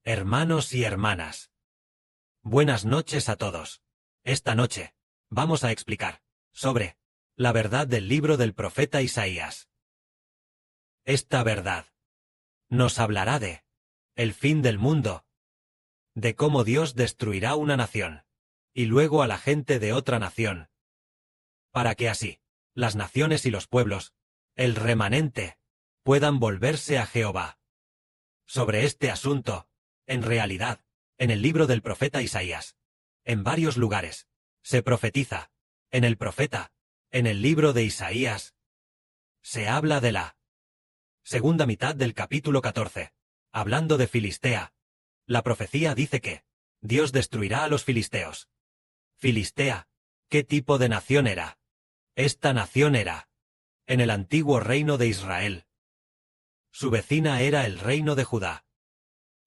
Hermanos y hermanas, buenas noches a todos. Esta noche, vamos a explicar sobre la verdad del libro del profeta Isaías. Esta verdad nos hablará de el fin del mundo, de cómo Dios destruirá una nación, y luego a la gente de otra nación, para que así, las naciones y los pueblos, el remanente, puedan volverse a Jehová. Sobre este asunto, en realidad, en el libro del profeta Isaías, en varios lugares, se profetiza, en el profeta, en el libro de Isaías, se habla de la segunda mitad del capítulo 14, hablando de Filistea. La profecía dice que Dios destruirá a los filisteos. Filistea, ¿qué tipo de nación era? Esta nación era en el antiguo reino de Israel. Su vecina era el reino de Judá.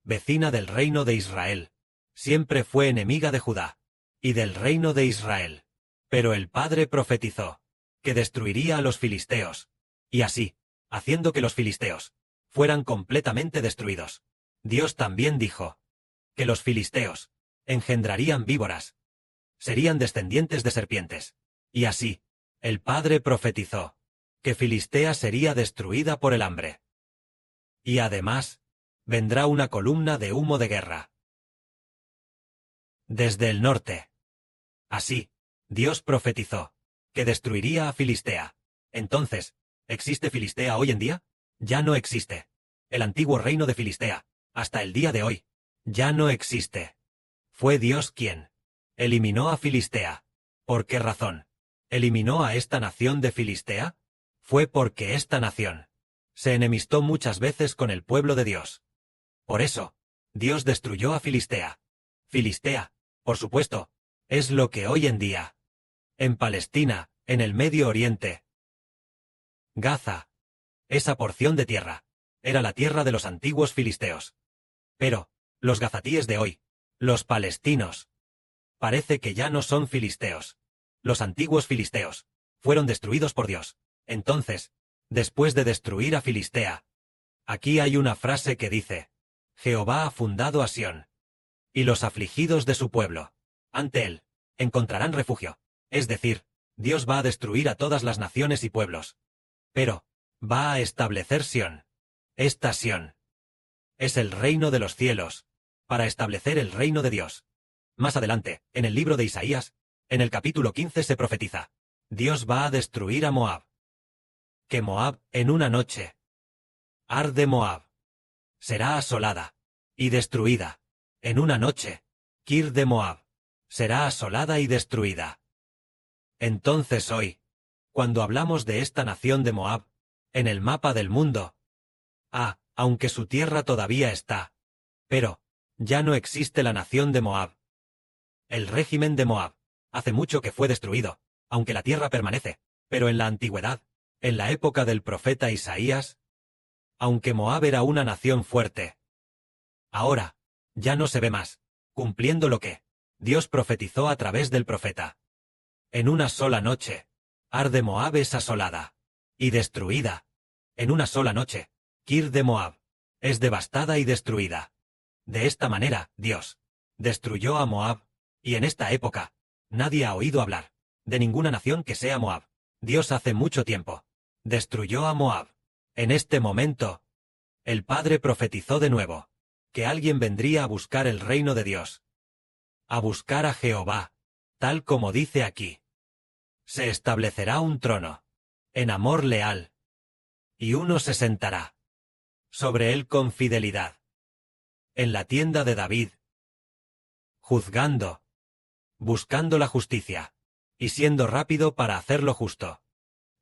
Vecina del reino de Israel. Siempre fue enemiga de Judá y del reino de Israel. Pero el Padre profetizó que destruiría a los filisteos, y así, haciendo que los filisteos fueran completamente destruidos. Dios también dijo que los filisteos engendrarían víboras, serían descendientes de serpientes, y así, el Padre profetizó que Filistea sería destruida por el hambre. Y además, vendrá una columna de humo de guerra desde el norte. Así, Dios profetizó que destruiría a Filistea. Entonces, ¿existe Filistea hoy en día? Ya no existe. El antiguo reino de Filistea, hasta el día de hoy, ya no existe. Fue Dios quien eliminó a Filistea. ¿Por qué razón eliminó a esta nación de Filistea? Fue porque esta nación se enemistó muchas veces con el pueblo de Dios. Por eso, Dios destruyó a Filistea. Filistea, por supuesto, es lo que hoy en día, en Palestina, en el Medio Oriente, Gaza, esa porción de tierra, era la tierra de los antiguos filisteos. Pero, los gazatíes de hoy, los palestinos, parece que ya no son filisteos. Los antiguos filisteos fueron destruidos por Dios. Entonces, después de destruir a Filistea, aquí hay una frase que dice: Jehová ha fundado a Sión, y los afligidos de su pueblo, ante él, encontrarán refugio. Es decir, Dios va a destruir a todas las naciones y pueblos. Pero, va a establecer Sión. Esta Sión es el reino de los cielos, para establecer el reino de Dios. Más adelante, en el libro de Isaías, en el capítulo 15 se profetiza: Dios va a destruir a Moab. Que Moab, en una noche, arde Moab. Será asolada y destruida. En una noche, Kir de Moab será asolada y destruida. Entonces hoy, cuando hablamos de esta nación de Moab, en el mapa del mundo, aunque su tierra todavía está, pero ya no existe la nación de Moab. El régimen de Moab hace mucho que fue destruido, aunque la tierra permanece, pero en la antigüedad, en la época del profeta Isaías, aunque Moab era una nación fuerte, ahora ya no se ve más, cumpliendo lo que Dios profetizó a través del profeta. En una sola noche, arde Moab es asolada y destruida. En una sola noche, Kir de Moab es devastada y destruida. De esta manera, Dios destruyó a Moab, y en esta época, nadie ha oído hablar de ninguna nación que sea Moab. Dios hace mucho tiempo destruyó a Moab. En este momento, el Padre profetizó de nuevo que alguien vendría a buscar el reino de Dios, a buscar a Jehová, tal como dice aquí. Se establecerá un trono, en amor leal, y uno se sentará sobre él con fidelidad, en la tienda de David, juzgando, buscando la justicia, y siendo rápido para hacer lo justo.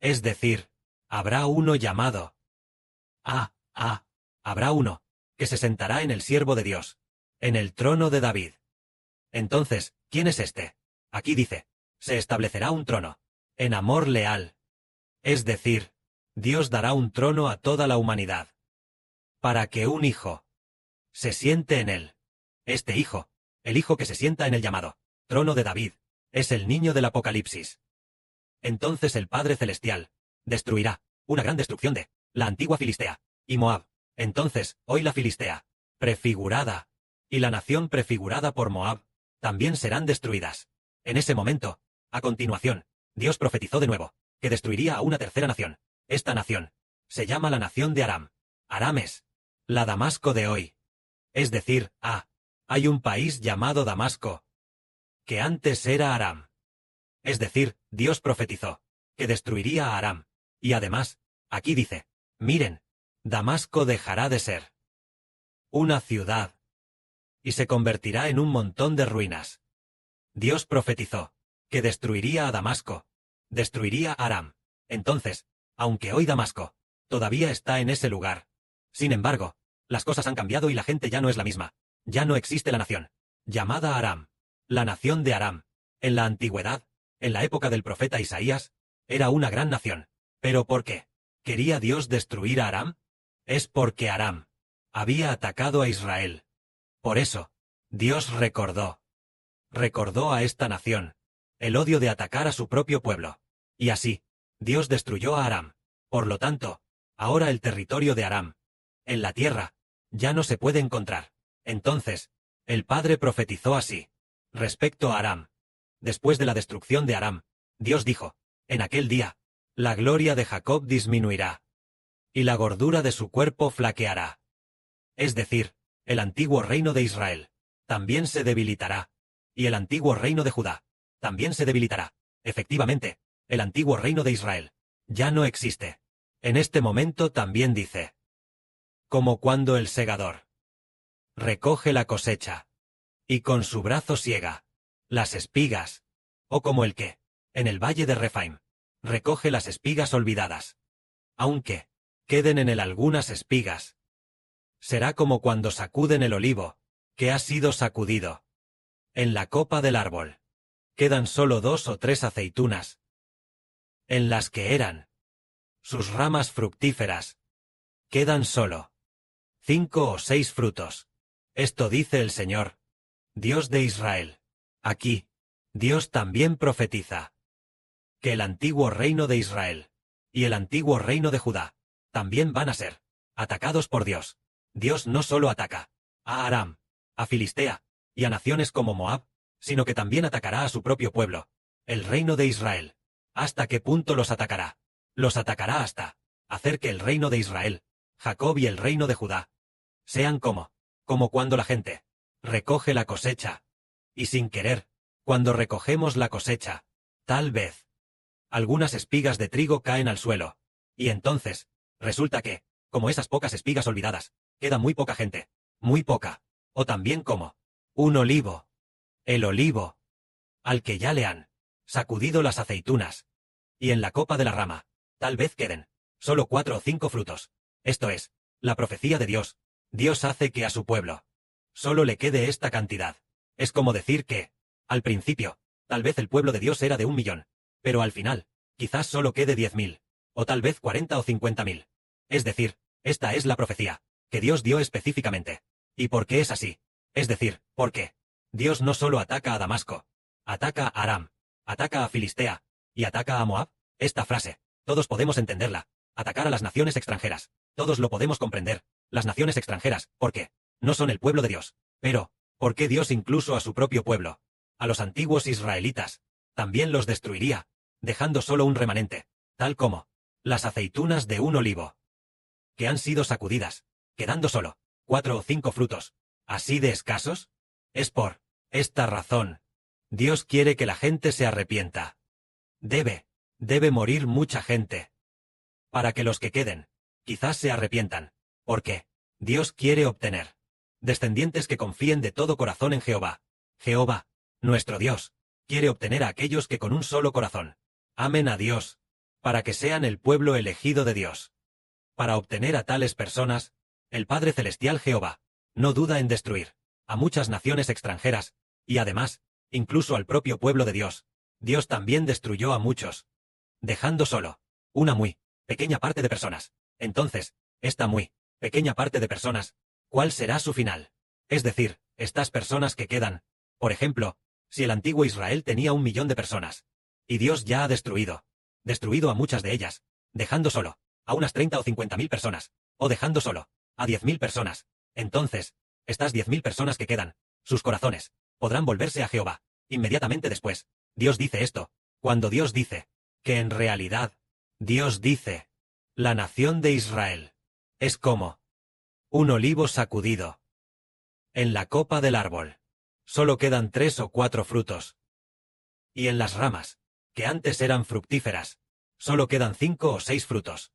Es decir, habrá uno llamado. Habrá uno que se sentará en el siervo de Dios, en el trono de David. Entonces, ¿quién es este? Aquí dice: se establecerá un trono, en amor leal. Es decir, Dios dará un trono a toda la humanidad, para que un hijo se siente en él. Este hijo, el hijo que se sienta en el llamado trono de David, es el niño del Apocalipsis. Entonces el Padre Celestial destruirá una gran destrucción de la antigua Filistea y Moab. Entonces, hoy la Filistea, prefigurada y la nación prefigurada por Moab, también serán destruidas. En ese momento, a continuación, Dios profetizó de nuevo, que destruiría a una tercera nación. Esta nación se llama la nación de Aram. Aram es la Damasco de hoy. Es decir, hay un país llamado Damasco, que antes era Aram. Es decir, Dios profetizó que destruiría a Aram. Y además, aquí dice, miren, Damasco dejará de ser una ciudad y se convertirá en un montón de ruinas. Dios profetizó que destruiría a Damasco, destruiría a Aram. Entonces, aunque hoy Damasco todavía está en ese lugar, sin embargo, las cosas han cambiado y la gente ya no es la misma. Ya no existe la nación llamada Aram. La nación de Aram, en la antigüedad, en la época del profeta Isaías, era una gran nación. ¿Pero por qué? ¿Quería Dios destruir a Aram? Es porque Aram había atacado a Israel. Por eso, Dios recordó a esta nación el odio de atacar a su propio pueblo. Y así, Dios destruyó a Aram. Por lo tanto, ahora el territorio de Aram, en la tierra, ya no se puede encontrar. Entonces, el Padre profetizó así, respecto a Aram. Después de la destrucción de Aram, Dios dijo, en aquel día, la gloria de Jacob disminuirá, y la gordura de su cuerpo flaqueará. Es decir, el antiguo reino de Israel también se debilitará, y el antiguo reino de Judá también se debilitará. Efectivamente, el antiguo reino de Israel ya no existe. En este momento también dice, como cuando el segador recoge la cosecha, y con su brazo siega las espigas, o como el que, en el valle de Refaim, recoge las espigas olvidadas. Aunque queden en él algunas espigas, será como cuando sacuden el olivo, que ha sido sacudido. En la copa del árbol quedan solo 2 o 3 aceitunas, en las que eran sus ramas fructíferas, quedan solo 5 o 6 frutos. Esto dice el Señor, Dios de Israel. Aquí, Dios también profetiza que el antiguo reino de Israel y el antiguo reino de Judá también van a ser atacados por Dios. Dios no solo ataca a Aram, a Filistea y a naciones como Moab, sino que también atacará a su propio pueblo, el reino de Israel. ¿Hasta qué punto los atacará? Los atacará hasta hacer que el reino de Israel, Jacob y el reino de Judá sean como cuando la gente recoge la cosecha, y sin querer, cuando recogemos la cosecha, tal vez algunas espigas de trigo caen al suelo, y entonces, resulta que, como esas pocas espigas olvidadas, queda muy poca gente, muy poca, o también como un olivo, el olivo, al que ya le han sacudido las aceitunas, y en la copa de la rama, tal vez queden solo 4 o 5 frutos. Esto es, la profecía de Dios. Dios hace que a su pueblo solo le quede esta cantidad. Es como decir que, al principio, tal vez el pueblo de Dios era de 1 millón, pero al final, quizás solo quede 10.000, o tal vez 40 o 50.000. Es decir, esta es la profecía que Dios dio específicamente. ¿Y por qué es así? Es decir, porque Dios no solo ataca a Damasco, ataca a Aram, ataca a Filistea, y ataca a Moab. Esta frase, todos podemos entenderla. Atacar a las naciones extranjeras. Todos lo podemos comprender. Las naciones extranjeras, ¿por qué? No son el pueblo de Dios. Pero, ¿por qué Dios incluso a su propio pueblo, a los antiguos israelitas, también los destruiría, dejando solo un remanente, tal como las aceitunas de un olivo, que han sido sacudidas, quedando solo 4 o 5 frutos, así de escasos? Es por esta razón. Dios quiere que la gente se arrepienta. Debe morir mucha gente, para que los que queden, quizás se arrepientan, porque Dios quiere obtener descendientes que confíen de todo corazón en Jehová. Jehová, nuestro Dios, quiere obtener a aquellos que con un solo corazón amen a Dios, para que sean el pueblo elegido de Dios. Para obtener a tales personas, el Padre Celestial Jehová no duda en destruir a muchas naciones extranjeras, y además, incluso al propio pueblo de Dios. Dios también destruyó a muchos, dejando solo una muy pequeña parte de personas. Entonces, esta muy pequeña parte de personas, ¿cuál será su final? Es decir, estas personas que quedan, por ejemplo, si el antiguo Israel tenía 1 millón de personas, y Dios ya ha destruido a muchas de ellas, dejando solo a unas 30 o 50.000 personas, o dejando solo a 10.000 personas, entonces, Estas 10.000 personas que quedan, sus corazones, podrán volverse a Jehová. Inmediatamente después, Dios dice esto, cuando Dios dice, que en realidad, Dios dice, la nación de Israel, es como un olivo sacudido en la copa del árbol. Solo quedan 3 o 4 frutos. Y en las ramas, que antes eran fructíferas, solo quedan 5 o 6 frutos.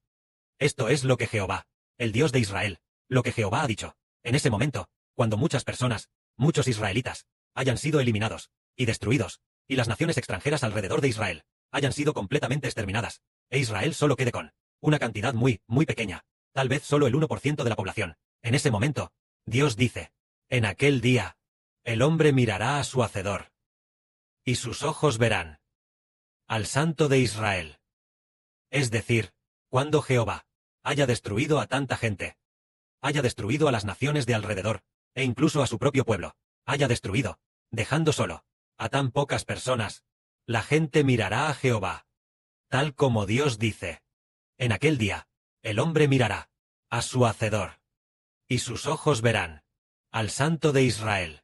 Esto es lo que Jehová, el Dios de Israel, lo que Jehová ha dicho. En ese momento, cuando muchas personas, muchos israelitas, hayan sido eliminados y destruidos, y las naciones extranjeras alrededor de Israel hayan sido completamente exterminadas, e Israel solo quede con una cantidad muy, muy pequeña, tal vez solo el 1% de la población. En ese momento, Dios dice, en aquel día, el hombre mirará a su Hacedor, y sus ojos verán al Santo de Israel. Es decir, cuando Jehová haya destruido a tanta gente, haya destruido a las naciones de alrededor, e incluso a su propio pueblo, haya destruido, dejando solo a tan pocas personas, la gente mirará a Jehová, tal como Dios dice. En aquel día, el hombre mirará a su Hacedor, y sus ojos verán al Santo de Israel.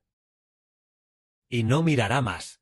Y no mirará más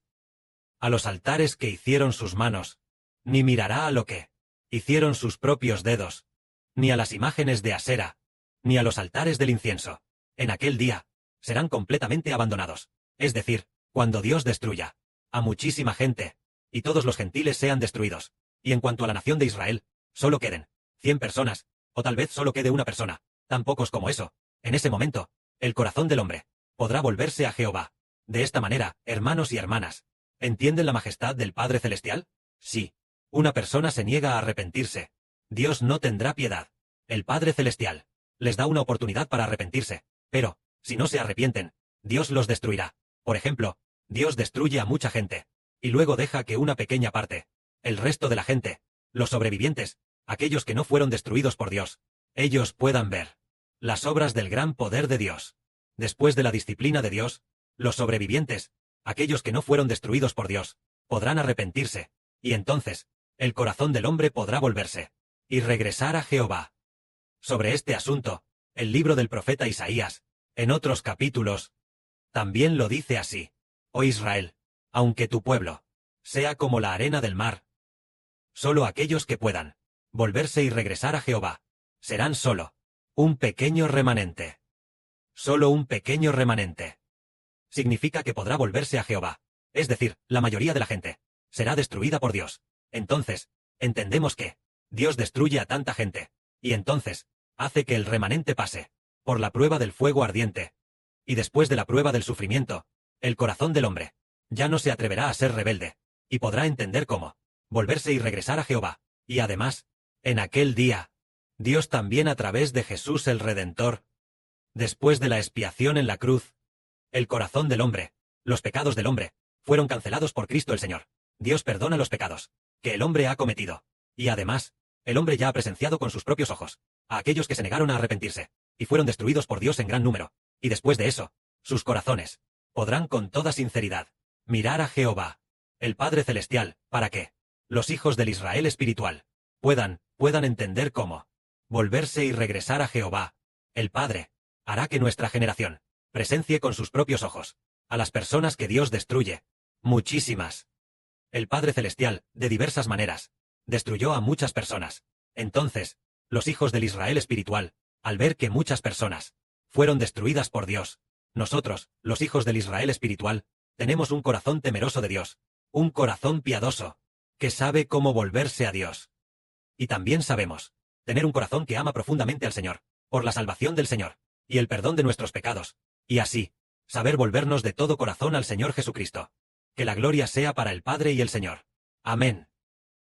a los altares que hicieron sus manos, ni mirará a lo que hicieron sus propios dedos, ni a las imágenes de Asera, ni a los altares del incienso. En aquel día, serán completamente abandonados. Es decir, cuando Dios destruya a muchísima gente, y todos los gentiles sean destruidos, y en cuanto a la nación de Israel, solo queden 100 personas, o tal vez solo quede una persona, tan pocos como eso, en ese momento, el corazón del hombre podrá volverse a Jehová. De esta manera, hermanos y hermanas, ¿entienden la majestad del Padre Celestial? Sí. Una persona se niega a arrepentirse, Dios no tendrá piedad. El Padre Celestial les da una oportunidad para arrepentirse, pero, si no se arrepienten, Dios los destruirá. Por ejemplo, Dios destruye a mucha gente, y luego deja que una pequeña parte, el resto de la gente, los sobrevivientes, aquellos que no fueron destruidos por Dios, ellos puedan ver las obras del gran poder de Dios. Después de la disciplina de Dios, los sobrevivientes, aquellos que no fueron destruidos por Dios, podrán arrepentirse, y entonces, el corazón del hombre podrá volverse, y regresar a Jehová. Sobre este asunto, el libro del profeta Isaías, en otros capítulos, también lo dice así: Oh Israel, aunque tu pueblo sea como la arena del mar, solo aquellos que puedan volverse y regresar a Jehová serán solo un pequeño remanente. Solo un pequeño remanente. Significa que podrá volverse a Jehová. Es decir, la mayoría de la gente será destruida por Dios. Entonces, entendemos que Dios destruye a tanta gente, y entonces hace que el remanente pase por la prueba del fuego ardiente. Y después de la prueba del sufrimiento, el corazón del hombre ya no se atreverá a ser rebelde, y podrá entender cómo volverse y regresar a Jehová. Y además, en aquel día, Dios también a través de Jesús el Redentor, después de la expiación en la cruz, el corazón del hombre, los pecados del hombre, fueron cancelados por Cristo el Señor. Dios perdona los pecados que el hombre ha cometido. Y además, el hombre ya ha presenciado con sus propios ojos a aquellos que se negaron a arrepentirse, y fueron destruidos por Dios en gran número. Y después de eso, sus corazones podrán con toda sinceridad mirar a Jehová, el Padre Celestial, para que los hijos del Israel espiritual puedan entender cómo volverse y regresar a Jehová. El Padre hará que nuestra generación presencie con sus propios ojos a las personas que Dios destruye, muchísimas. El Padre Celestial, de diversas maneras, destruyó a muchas personas. Entonces, los hijos del Israel espiritual, al ver que muchas personas fueron destruidas por Dios, nosotros, los hijos del Israel espiritual, tenemos un corazón temeroso de Dios, un corazón piadoso, que sabe cómo volverse a Dios. Y también sabemos tener un corazón que ama profundamente al Señor, por la salvación del Señor, y el perdón de nuestros pecados, y así, saber volvernos de todo corazón al Señor Jesucristo. Que la gloria sea para el Padre y el Señor. Amén.